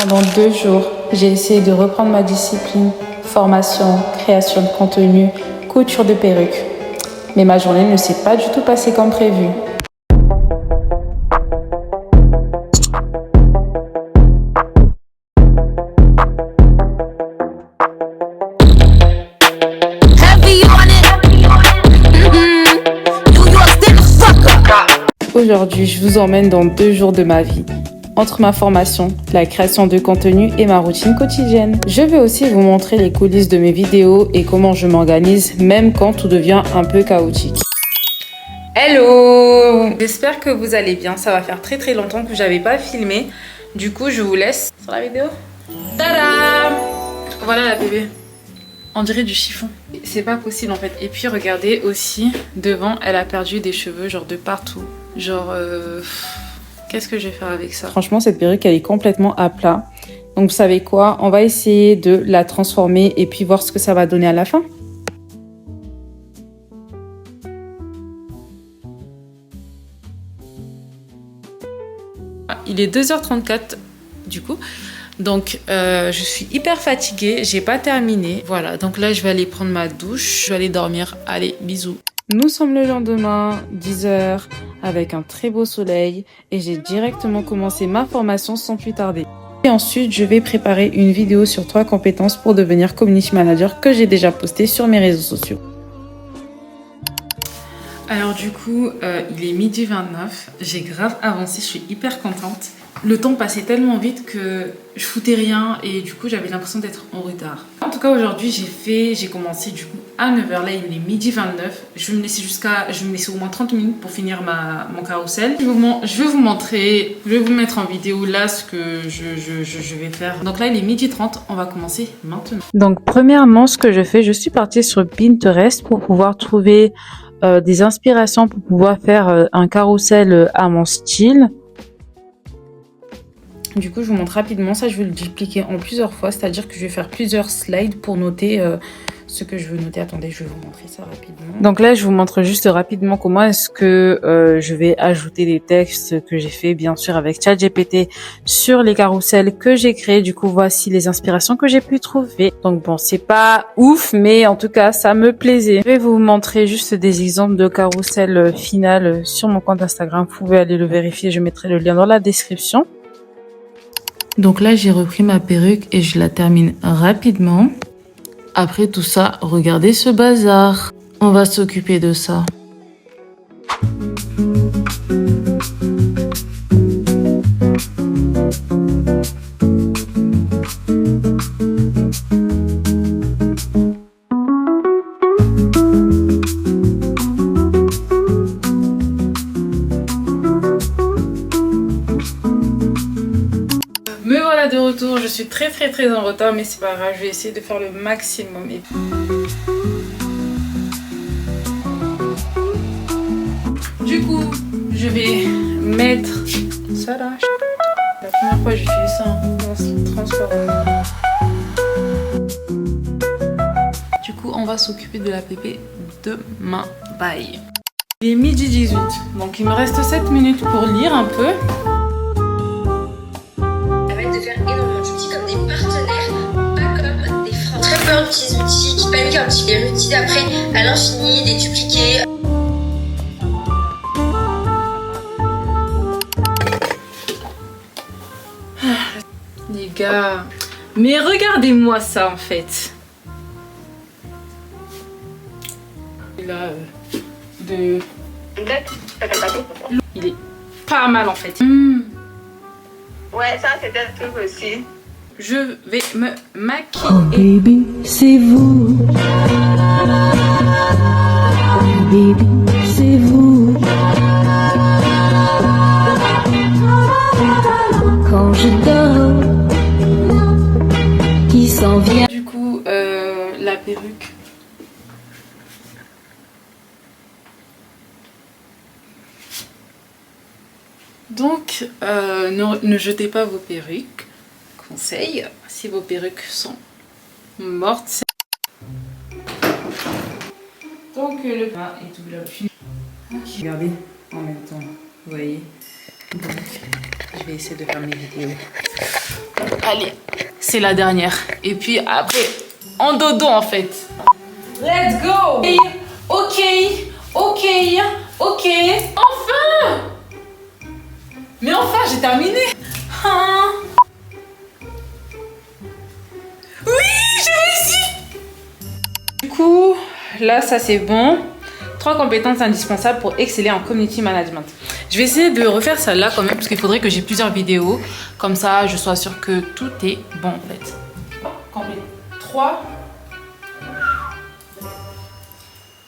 Pendant 2 jours, j'ai essayé de reprendre ma discipline, formation, création de contenu, couture de perruques. Mais ma journée ne s'est pas du tout passée comme prévu. Aujourd'hui, je vous emmène dans 2 jours de ma vie. Entre ma formation, la création de contenu et ma routine quotidienne. Je vais aussi vous montrer les coulisses de mes vidéos et comment je m'organise, même quand tout devient un peu chaotique. Hello! J'espère que vous allez bien. Ça va faire très longtemps que j'avais pas filmé. Du coup, je vous laisse sur la vidéo. Tadam! Voilà la bébé. On dirait du chiffon. C'est pas possible en fait. Et puis regardez aussi, devant, elle a perdu des cheveux genre de partout. Genre... Qu'est-ce que je vais faire avec ça? Franchement, cette perruque, elle est complètement à plat. Donc, vous savez quoi? On va essayer de la transformer et puis voir ce que ça va donner à la fin. Il est 2h34 du coup. Donc, je suis hyper fatiguée. J'ai pas terminé. Voilà, donc là, je vais aller prendre ma douche. Je vais aller dormir. Allez, bisous. Nous sommes le lendemain, 10h, avec un très beau soleil et j'ai directement commencé ma formation sans plus tarder. Et ensuite, je vais préparer une vidéo sur 3 compétences pour devenir community manager que j'ai déjà postée sur mes réseaux sociaux. Alors du coup, il est 12h29, j'ai grave avancé, je suis hyper contente. Le temps passait tellement vite que je foutais rien et du coup j'avais l'impression d'être en retard. En tout cas aujourd'hui j'ai commencé du coup à 9h, là il est 12h29. Je vais me laisser au moins 30 minutes pour finir mon carrousel. Je vais vous montrer, je vais vous mettre en vidéo là ce que je vais faire. Donc là il est 12h30, on va commencer maintenant. Donc premièrement ce que je fais, je suis partie sur Pinterest pour pouvoir trouver des inspirations pour pouvoir faire un carrousel à mon style. Du coup, je vous montre rapidement. Ça, je vais le dupliquer en plusieurs fois. C'est-à-dire que je vais faire plusieurs slides pour noter ce que je veux noter. Attendez, je vais vous montrer ça rapidement. Donc là, je vous montre juste rapidement comment est-ce que je vais ajouter les textes que j'ai fait, bien sûr, avec ChatGPT sur les carousels que j'ai créés. Du coup, voici les inspirations que j'ai pu trouver. Donc bon, c'est pas ouf, mais en tout cas, ça me plaisait. Je vais vous montrer juste des exemples de carousel final sur mon compte Instagram. Vous pouvez aller le vérifier. Je mettrai le lien dans la description. Donc là, j'ai repris ma perruque et je la termine rapidement. Après tout ça, regardez ce bazar. On va s'occuper de ça. Me voilà de retour, je suis très en retard mais c'est pas grave, je vais essayer de faire le maximum. Du coup, je vais mettre ça là. La première fois j'utilise ça dans ce transparent. Du coup, on va s'occuper de la pépé demain. Bye. Il est 12h18, donc il me reste 7 minutes pour lire un peu. Comme des partenaires, pas comme des freins. Très peur d'utiliser des outils qui paniquent un petit peu, les réutiliser après à l'infini, des dupliqués. Les gars, mais regardez-moi ça en fait. Là, il est pas mal en fait. Ouais, ça c'était un truc aussi. Je vais me maquiller. Oh baby, c'est vous. Oh baby, c'est vous. Quand je dors, qui s'en vient. Du coup, la perruque. Donc, ne jetez pas vos perruques. Conseil, si vos perruques sont mortes. Donc, le pain est tout là. Okay. Regardez en même temps, vous voyez. Donc, je vais essayer de faire mes vidéos. Allez, c'est la dernière. Et puis après, en dodo en fait. Let's go. Ok. Enfin. Mais enfin, j'ai terminé. Hein. Oui, j'ai réussi. Du coup, là, ça c'est bon. 3 compétences indispensables pour exceller en community management. Je vais essayer de refaire ça là quand même parce qu'il faudrait que j'ai plusieurs vidéos. Comme ça, je sois sûre que tout est bon en fait.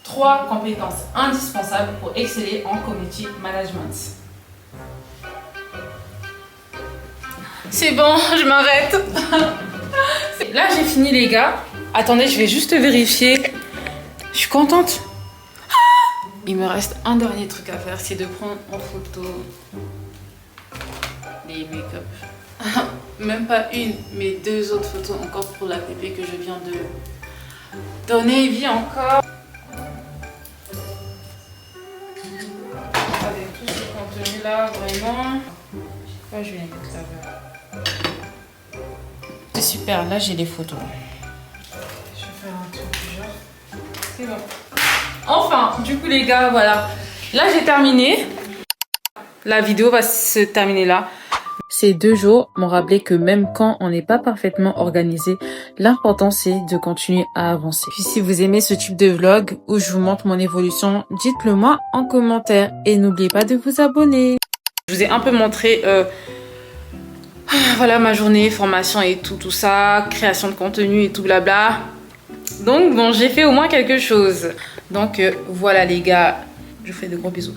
3 compétences indispensables pour exceller en community management. C'est bon, je m'arrête. Là, j'ai fini les gars. Attendez, je vais juste vérifier. Je suis contente. Il me reste un dernier truc à faire, c'est de prendre en photo les make-up. Même pas une, mais 2 autres photos encore pour la pépé que je viens de donner vie encore. Avec tout ce contenu là, vraiment. Je vais les mettre là. C'est super, là j'ai les photos. Je vais faire un tour du genre. C'est bon. Enfin, du coup les gars, voilà. Là j'ai terminé. La vidéo va se terminer là. Ces 2 jours m'ont rappelé que même quand on n'est pas parfaitement organisé, l'important c'est de continuer à avancer. Puis si vous aimez ce type de vlog où je vous montre mon évolution, dites-le moi en commentaire et n'oubliez pas de vous abonner. Je vous ai un peu montré voilà ma journée, formation et tout ça, création de contenu et tout blabla. Donc bon, j'ai fait au moins quelque chose. Donc voilà les gars, je vous fais de gros bisous.